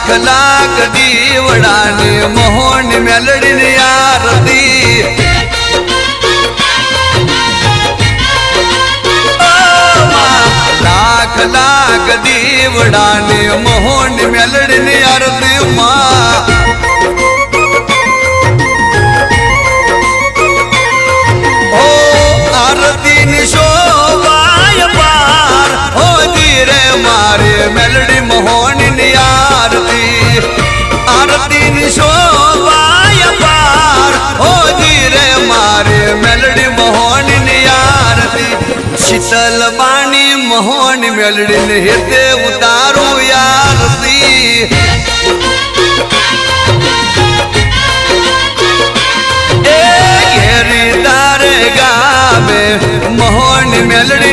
लाख लाख दीवडाने मोहन मेलडीने आरती लाख लाख दीवडाने मोहन मेलडीने आरती हो आरती शोभाय पार हो धीरे मारे मेलडी मोहन आरती आरती शोभाय पार हो धीरे मारे मेलडी मोहन आरती शीतल बाणी मोहन मेलडी ने हेते उतारू आरती घेरी दारे गावे मोहन मेलडी